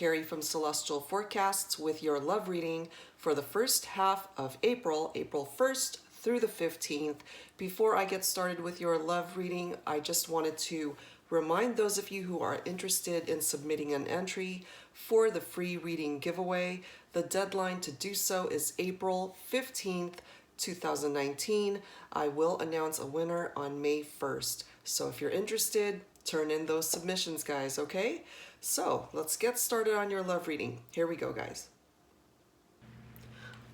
Carrie from Celestial Forecasts with your love reading for the first half of April, April 1st through the 15th. Before I get started with your love reading, I just wanted to remind those of you who are interested in submitting an entry for the free reading giveaway. The deadline to do so is April 15th, 2019. I will announce a winner on May 1st. So if you're interested, turn in those submissions, guys, okay? So let's get started on your love reading. Here we go, guys.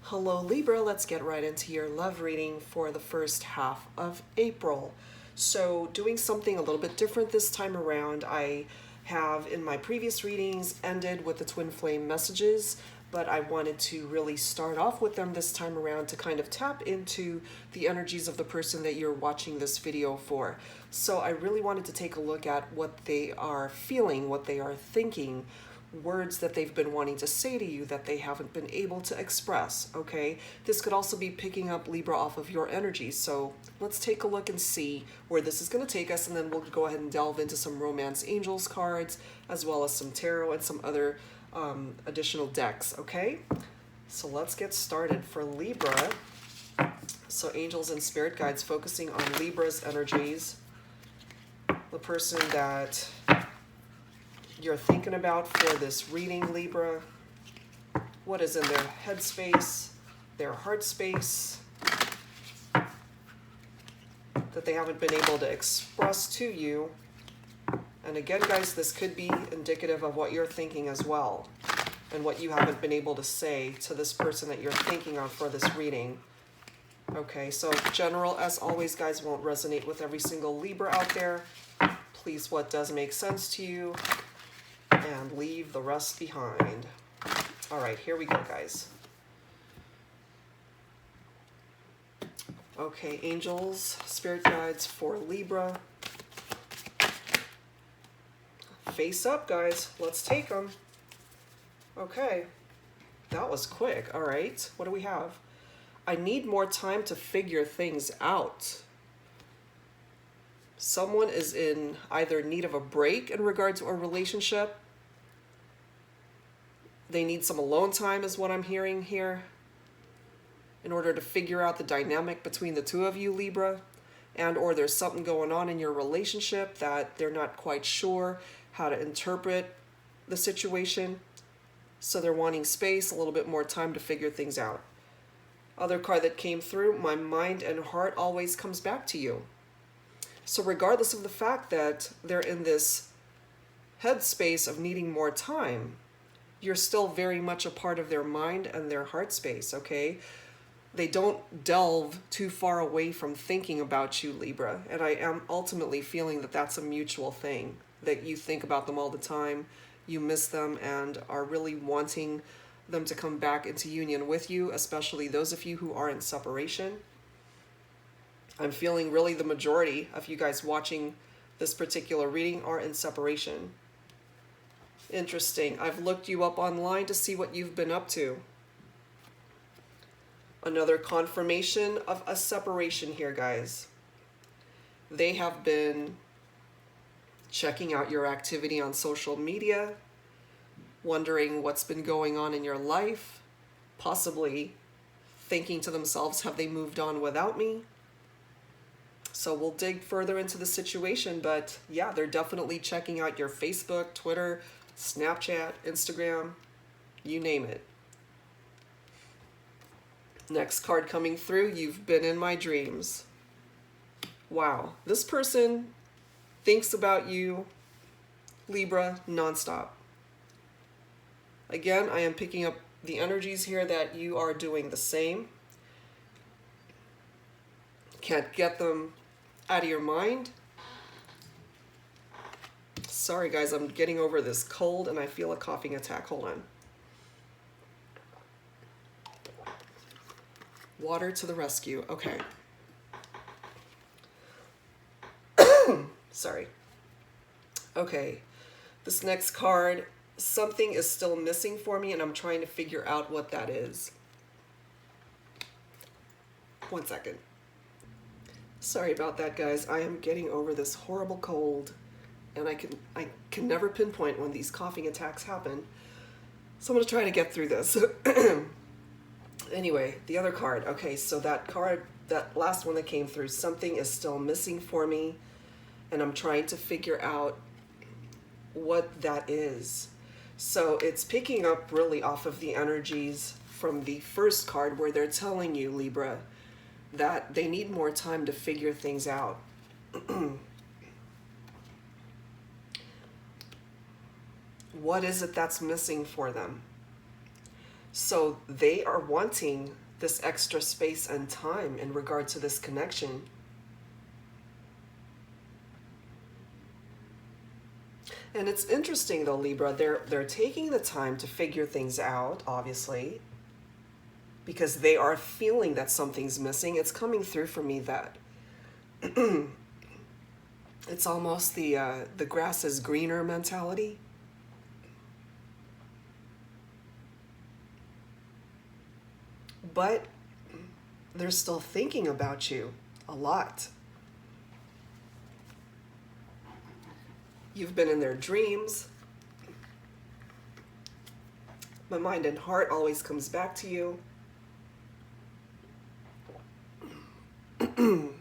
Hello, Libra. Let's get right into your love reading for the first half of April. So doing something a little bit different this time around. I have in my previous readings ended with the twin flame messages, but I wanted to really start off with them this time around to kind of tap into the energies of the person that you're watching this video for. So I really wanted to take a look at what they are feeling, what they are thinking, words that they've been wanting to say to you that they haven't been able to express, okay? This could also be picking up Libra off of your energy. So let's take a look and see where this is going to take us, and then we'll go ahead and delve into some Romance Angels cards, as well as some tarot and some other additional decks, okay? So let's get started for Libra. So angels and spirit guides focusing on Libra's energies, the person that you're thinking about for this reading, Libra. What is in their head space, their heart space, that they haven't been able to express to you. And again, guys, this could be indicative of what you're thinking as well, and what you haven't been able to say to this person that you're thinking of for this reading. Okay, so general, as always, guys, won't resonate with every single Libra out there. Please, what does make sense to you, and leave the rest behind. All right, here we go, guys. Okay, angels, spirit guides for Libra. Face up, guys. Let's take them. Okay, that was quick. All right, what do we have? I need more time to figure things out. Someone is in either need of a break in regards to a relationship. They need some alone time is what I'm hearing here, in order to figure out the dynamic between the two of you, Libra. And or there's something going on in your relationship that they're not quite sure how to interpret the situation. So they're wanting space, a little bit more time to figure things out. Other card that came through, my mind and heart always comes back to you. So regardless of the fact that they're in this headspace of needing more time, you're still very much a part of their mind and their heart space, okay? They don't delve too far away from thinking about you, Libra. And I am ultimately feeling that that's a mutual thing, that you think about them all the time, you miss them, and are really wanting them to come back into union with you, especially those of you who are in separation. I'm feeling really the majority of you guys watching this particular reading are in separation. Interesting. I've looked you up online to see what you've been up to. Another confirmation of a separation here, guys. They have been checking out your activity on social media, wondering what's been going on in your life, possibly thinking to themselves, have they moved on without me? So we'll dig further into the situation, but yeah, they're definitely checking out your Facebook, Twitter, Snapchat, Instagram, you name it. Next card coming through, you've been in my dreams. Wow, this person thinks about you, Libra, nonstop. Again, I am picking up the energies here that you are doing the same. Can't get them out of your mind. Sorry, guys, I'm getting over this cold and I feel a coughing attack. Hold on. Water to the rescue. Okay. Sorry. Okay. This next card, something is still missing for me and I'm trying to figure out what that is. 1 second. Sorry about that, guys. I am getting over this horrible cold, and I can never pinpoint when these coughing attacks happen. So I'm going to try to get through this. Anyway, the other card. Okay, so that card, that last one that came through, something is still missing for me, and I'm trying to figure out what that is. So it's picking up really off of the energies from the first card where they're telling you, Libra, that they need more time to figure things out. What is it that's missing for them? So they are wanting this extra space and time in regard to this connection. And it's interesting though, Libra, they're taking the time to figure things out, obviously, because they are feeling that something's missing. It's coming through for me that it's almost the grass is greener mentality. But they're still thinking about you a lot. You've been in their dreams. My mind and heart always comes back to you. And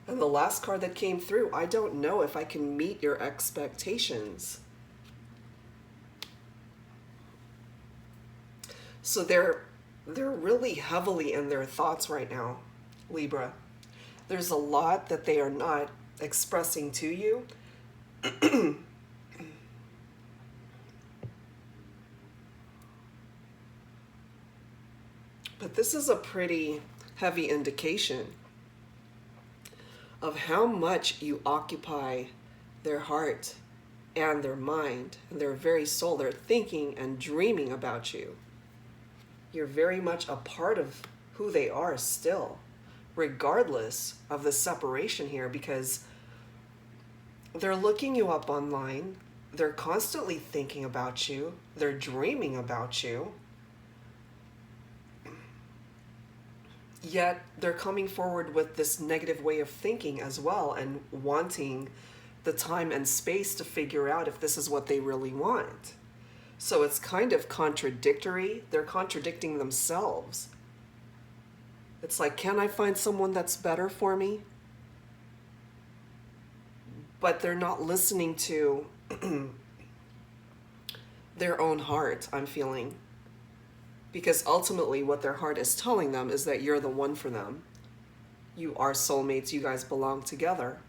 the last card that came through, I don't know if I can meet your expectations. So they're really heavily in their thoughts right now, Libra. There's a lot that they are not expressing to you. But this is a pretty heavy indication of how much you occupy their heart and their mind and their very soul. They're thinking and dreaming about you. You're very much a part of who they are still, regardless of the separation here, because they're looking you up online. They're constantly thinking about you. They're dreaming about you. Yet they're coming forward with this negative way of thinking as well and wanting the time and space to figure out if this is what they really want. So it's kind of contradictory. They're contradicting themselves. It's like, can I find someone that's better for me? But they're not listening to their own heart, I'm feeling. Because ultimately what their heart is telling them is that you're the one for them. You are soulmates. You guys belong together.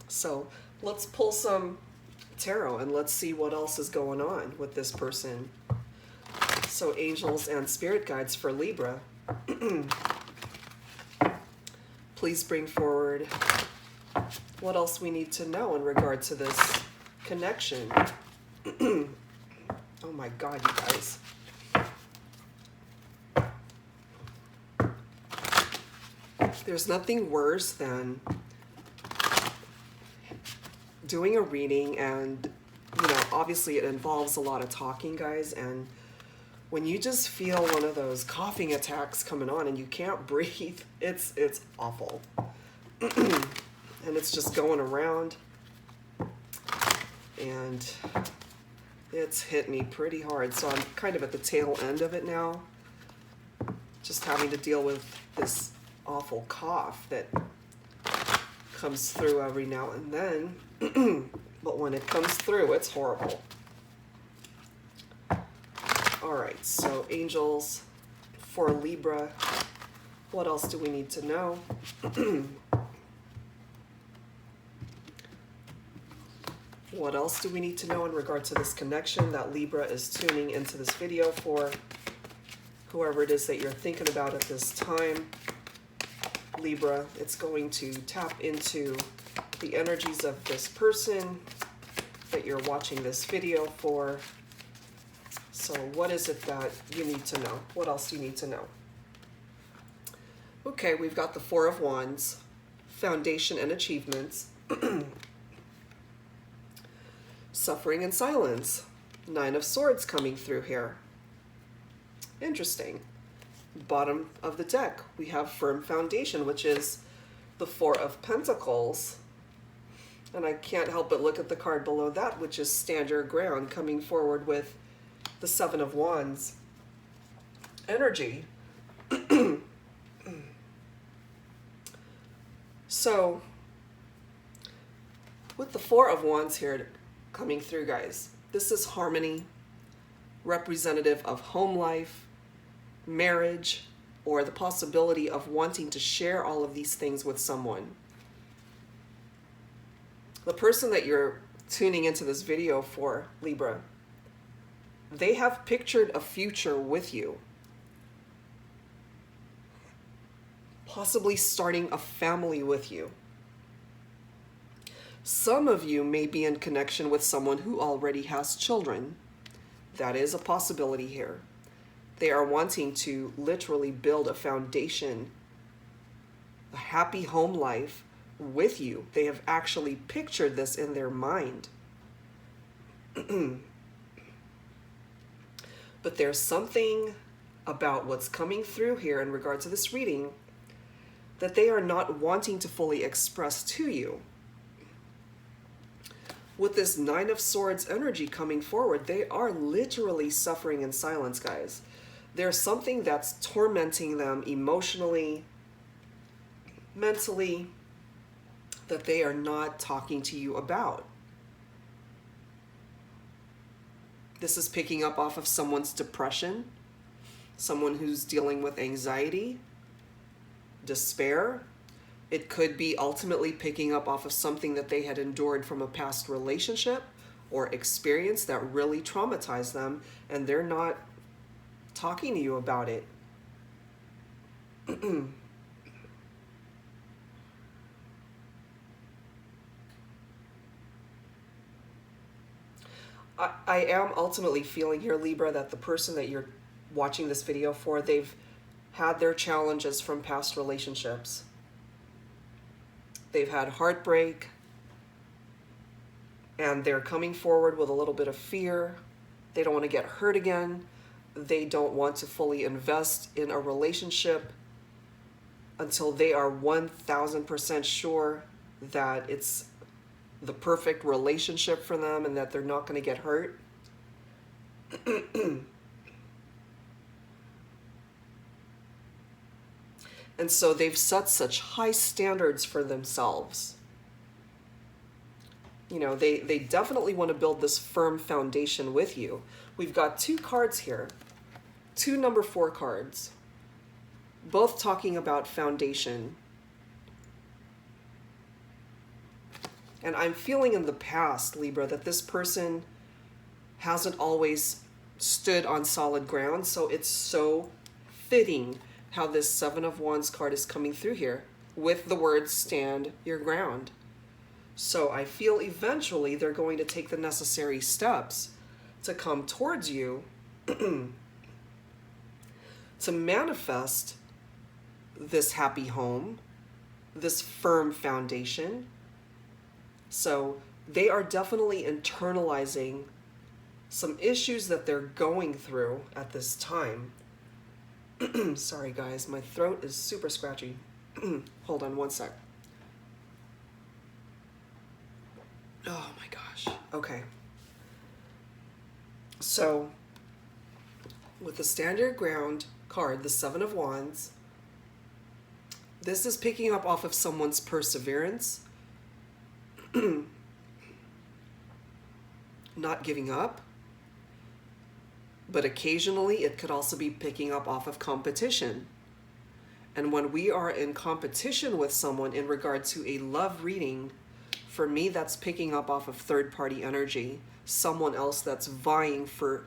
So let's pull some tarot and let's see what else is going on with this person. So angels and spirit guides for Libra. Please bring forward what else we need to know in regard to this connection. Oh my God, you guys. There's nothing worse than doing a reading and, you know, obviously it involves a lot of talking, guys, and when you just feel one of those coughing attacks coming on and you can't breathe, it's awful. And it's just going around, and it's hit me pretty hard. So I'm kind of at the tail end of it now, just having to deal with this awful cough that comes through every now and then. But when it comes through, it's horrible. All right, so angels for Libra. What else do we need to know? What else do we need to know in regard to this connection that Libra is tuning into this video for? Whoever it is that you're thinking about at this time, Libra, it's going to tap into the energies of this person that you're watching this video for. So what is it that you need to know? What else do you need to know? Okay, we've got the Four of Wands, foundation and achievements, suffering and silence, Nine of Swords coming through here. Interesting. Bottom of the deck, we have firm foundation, which is the Four of Pentacles. And I can't help but look at the card below that, which is Stand Your Ground, coming forward with the Seven of Wands energy. So, with the Four of Wands here coming through, guys, this is harmony, representative of home life, marriage, or the possibility of wanting to share all of these things with someone. The person that you're tuning into this video for, Libra, they have pictured a future with you. Possibly starting a family with you. Some of you may be in connection with someone who already has children. That is a possibility here. They are wanting to literally build a foundation, a happy home life with you. They have actually pictured this in their mind. But there's something about what's coming through here in regard to this reading that they are not wanting to fully express to you. With this Nine of Swords energy coming forward, they are literally suffering in silence, guys. There's something that's tormenting them emotionally, mentally, that they are not talking to you about. This is picking up off of someone's depression, someone who's dealing with anxiety, despair. It could be ultimately picking up off of something that they had endured from a past relationship or experience that really traumatized them, and they're not talking to you about it. I am ultimately feeling here, Libra, that the person that you're watching this video for, they've had their challenges from past relationships. They've had heartbreak, and they're coming forward with a little bit of fear. They don't want to get hurt again. They don't want to fully invest in a relationship until they are 1000% sure that it's the perfect relationship for them and that they're not going to get hurt. And so they've set such high standards for themselves. You know, they definitely want to build this firm foundation with you. We've got two cards here, two number 4 cards, both talking about foundation. And I'm feeling in the past, Libra, that this person hasn't always stood on solid ground. So it's so fitting how this Seven of Wands card is coming through here with the words stand your ground. So I feel eventually they're going to take the necessary steps to come towards you to manifest this happy home, this firm foundation. So they are definitely internalizing some issues that they're going through at this time. Sorry guys, my throat is super scratchy. Hold on one sec. Oh my gosh. Okay. So with the Stand Your Ground card, the Seven of Wands, this is picking up off of someone's perseverance, not giving up, but occasionally it could also be picking up off of competition. And when we are in competition with someone in regard to a love reading, for me, that's picking up off of third-party energy, someone else that's vying for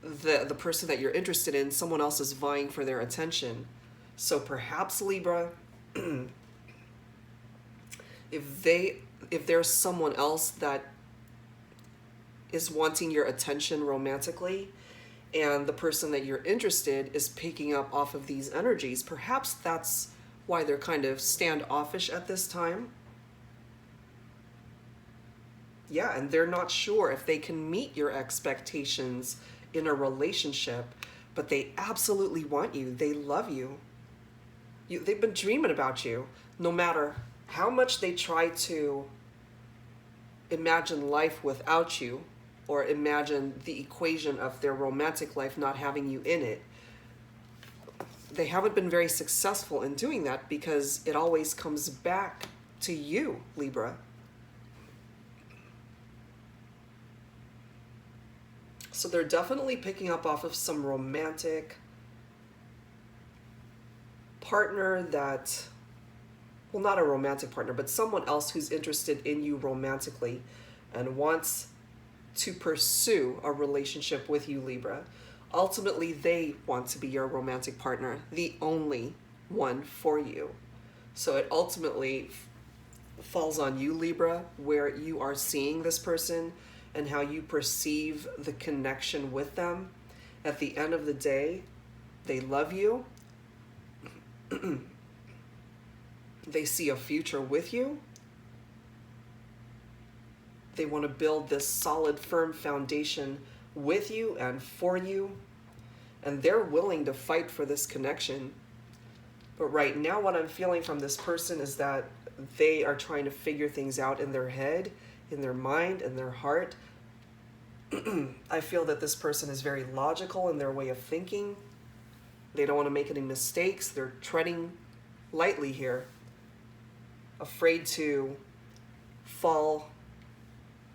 the person that you're interested in, someone else is vying for their attention. So perhaps, Libra, if there's someone else that is wanting your attention romantically, and the person that you're interested is picking up off of these energies, perhaps that's why they're kind of standoffish at this time. Yeah, and they're not sure if they can meet your expectations in a relationship, but they absolutely want you. They love you. They've been dreaming about you. No matter how much they try to imagine life without you, or imagine the equation of their romantic life not having you in it. They haven't been very successful in doing that because it always comes back to you, Libra. So they're definitely picking up off of some romantic partner that, well, not a romantic partner, but someone else who's interested in you romantically and wants to pursue a relationship with you, Libra. Ultimately, they want to be your romantic partner, the only one for you. So it ultimately falls on you, Libra, where you are seeing this person and how you perceive the connection with them. At the end of the day, they love you. They see a future with you. They want to build this solid, firm foundation with you and for you. And they're willing to fight for this connection. But right now, what I'm feeling from this person is that they are trying to figure things out in their head, in their mind, in their heart. I feel that this person is very logical in their way of thinking. They don't want to make any mistakes. They're treading lightly here, afraid to fall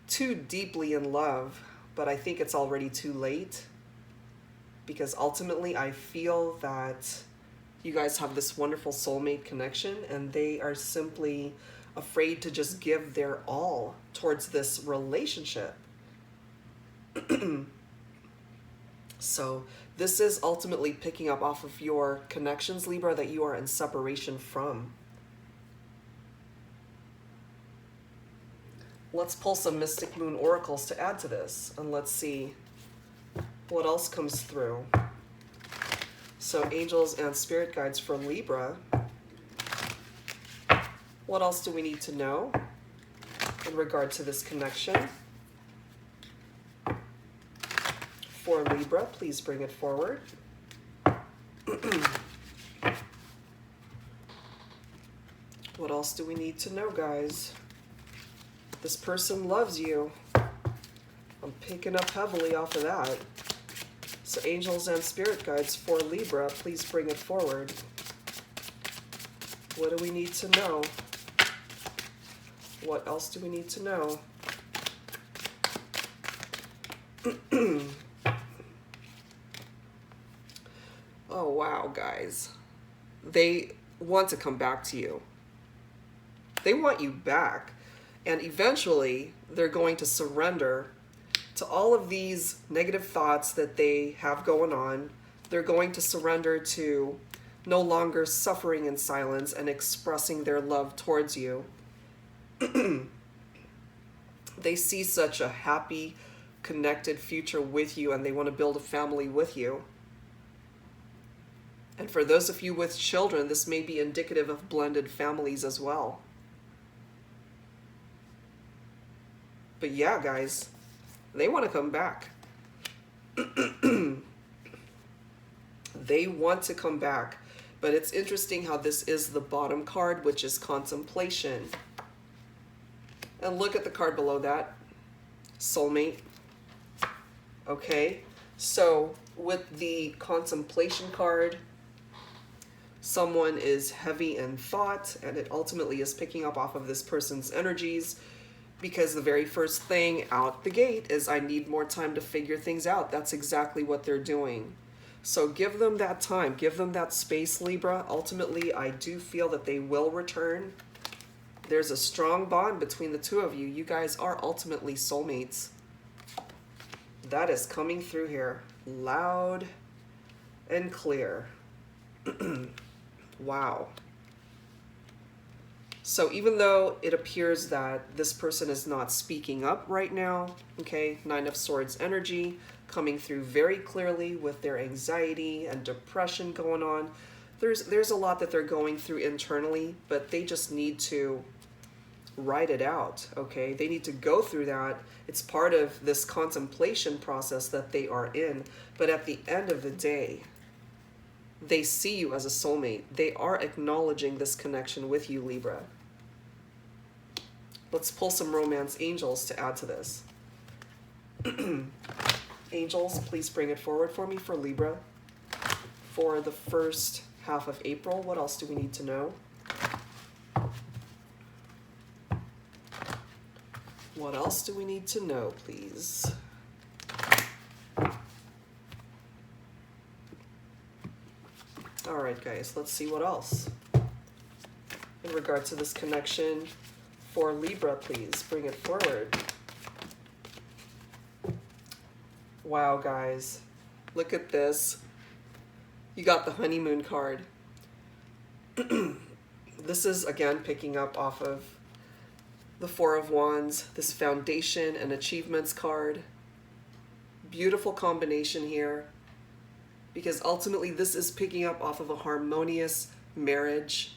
too deeply in love, but I think it's already too late, because ultimately I feel that you guys have this wonderful soulmate connection and they are simply afraid to just give their all towards this relationship. So this is ultimately picking up off of your connections, Libra, that you are in separation from. Let's pull some Mystic Moon oracles to add to this, and let's see what else comes through. So angels and spirit guides for Libra. What else do we need to know in regard to this connection? For Libra, please bring it forward. What else do we need to know, guys? This person loves you. I'm picking up heavily off of that. So angels and spirit guides for Libra, please bring it forward. What do we need to know? What else do we need to know? Oh, wow, guys. They want to come back to you. They want you back. And eventually, they're going to surrender to all of these negative thoughts that they have going on. They're going to surrender to no longer suffering in silence and expressing their love towards you. They see such a happy, connected future with you, and they want to build a family with you. And for those of you with children, this may be indicative of blended families as well. But yeah, guys, they want to come back. They want to come back. But it's interesting how this is the bottom card, which is contemplation. And look at the card below that. Soulmate. Okay. So with the contemplation card, someone is heavy in thought, and it ultimately is picking up off of this person's energies, because the very first thing out the gate is, I need more time to figure things out. That's exactly what they're doing. So give them that time. Give them that space, Libra. Ultimately, I do feel that they will return. There's a strong bond between the two of you. You guys are ultimately soulmates. That is coming through here loud and clear. Wow. So even though it appears that this person is not speaking up right now, okay, Nine of Swords energy coming through very clearly with their anxiety and depression going on. There's a lot that they're going through internally, but they just need to write it out, okay? They need to go through that. It's part of this contemplation process that they are in. But at the end of the day, they see you as a soulmate. They are acknowledging this connection with you, Libra. Let's pull some romance angels to add to this. Angels, please bring it forward for me for Libra. For the first half of April, what else do we need to know? What else do we need to know, please? All right, guys, let's see what else. In regard to this connection for Libra, please bring it forward. Wow, guys, look at this. You got the honeymoon card. This is, again, picking up off of the Four of Wands, this foundation and achievements card. Beautiful combination here, because ultimately this is picking up off of a harmonious marriage,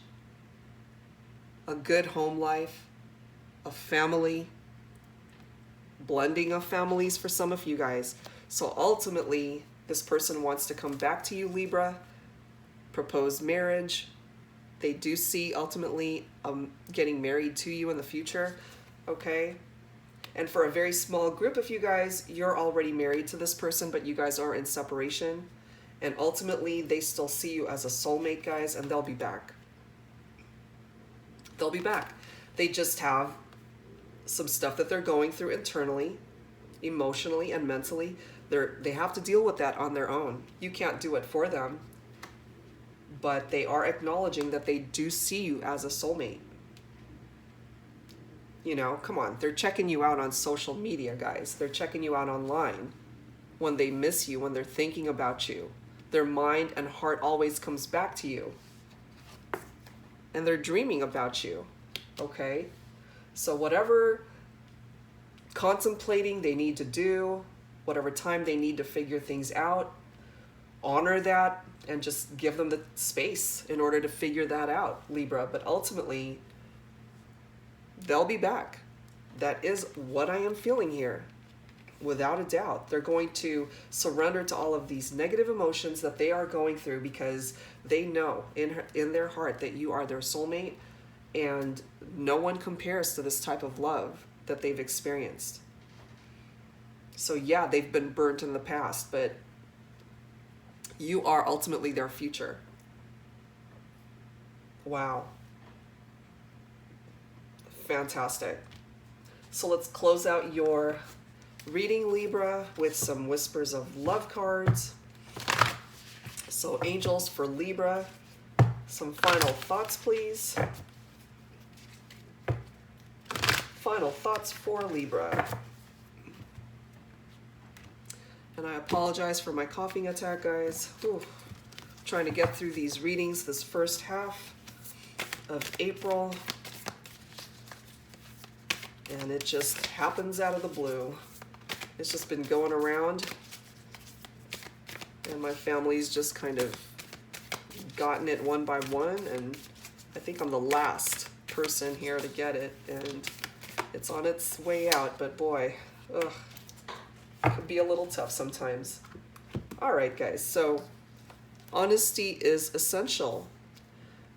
a good home life, a family, blending of families for some of you guys. So ultimately, this person wants to come back to you, Libra, propose marriage. They do see ultimately getting married to you in the future, okay? And for a very small group of you guys, you're already married to this person, but you guys are in separation. And ultimately, they still see you as a soulmate, guys, and they'll be back. They'll be back. They just have some stuff that they're going through internally, emotionally, and mentally. They have to deal with that on their own. You can't do it for them. But they are acknowledging that they do see you as a soulmate. You know, come on. They're checking you out on social media, guys. They're checking you out online. When they miss you, when they're thinking about you, their mind and heart always comes back to you. And they're dreaming about you, okay? So whatever contemplating they need to do, whatever time they need to figure things out, honor that and just give them the space in order to figure that out, Libra. But ultimately, they'll be back. That is what I am feeling here. Without a doubt, they're going to surrender to all of these negative emotions that they are going through, because they know in their heart that you are their soulmate, and no one compares to this type of love that they've experienced. So yeah, they've been burnt in the past, but you are ultimately their future. Wow. Fantastic. So let's close out your reading, Libra, with some Whispers of Love cards. So angels for Libra, some final thoughts, please. Final thoughts for Libra. And I apologize for my coughing attack, guys. Whew. Trying to get through these readings this first half of April. And it just happens out of the blue. It's just been going around. And my family's just kind of gotten it one by one. And I think I'm the last person here to get it. And it's on its way out. But boy, ugh. Could be a little tough sometimes. All right, guys, so honesty is essential.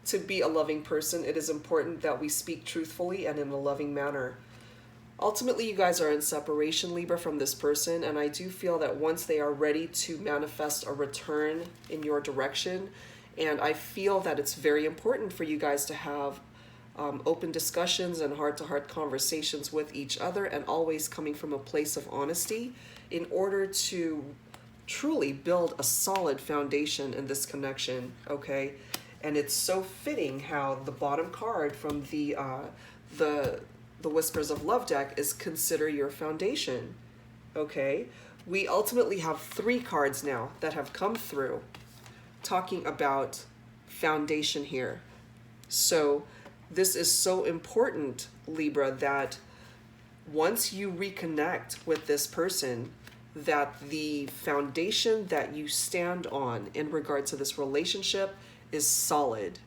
To be a loving person, it is important that we speak truthfully and in a loving manner. Ultimately, you guys are in separation, Libra, from this person, and I do feel that once they are ready to manifest a return in your direction, and I feel that it's very important for you guys to have open discussions and heart-to-heart conversations with each other, and always coming from a place of honesty in order to truly build a solid foundation in this connection, okay? And it's so fitting how the bottom card from the Whispers of Love deck is Consider Your Foundation, okay? We ultimately have 3 cards now that have come through talking about foundation here. So this is so important, Libra, that once you reconnect with this person, that the foundation that you stand on in regard to this relationship is solid.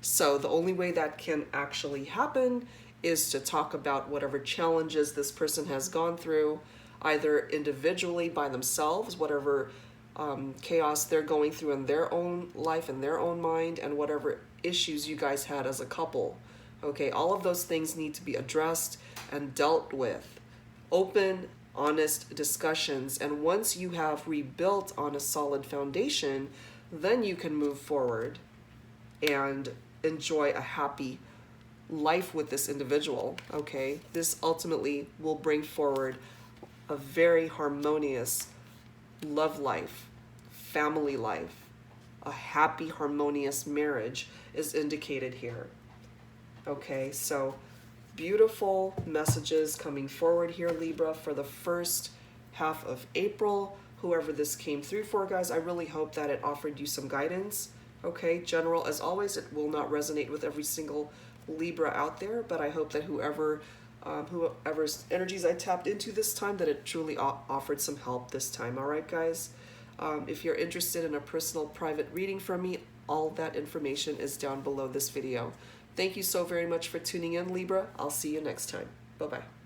So the only way that can actually happen is to talk about whatever challenges this person has gone through, either individually by themselves, whatever chaos they're going through in their own life, in their own mind, and whatever issues you guys had as a couple, Okay, all of those things need to be addressed and dealt with. Open, honest discussions. And once you have rebuilt on a solid foundation, then you can move forward and enjoy a happy life with this individual. Okay, this ultimately will bring forward a very harmonious love life, family life. A happy, harmonious marriage is indicated here. Okay, so beautiful messages coming forward here, Libra, for the first half of April. Whoever this came through for, guys, I really hope that it offered you some guidance. Okay, general, as always, it will not resonate with every single Libra out there, but I hope that whoever's energies I tapped into this time, that it truly offered some help this time. All right, guys. If you're interested in a personal private reading from me, all that information is down below this video. Thank you so very much for tuning in, Libra. I'll see you next time. Bye-bye.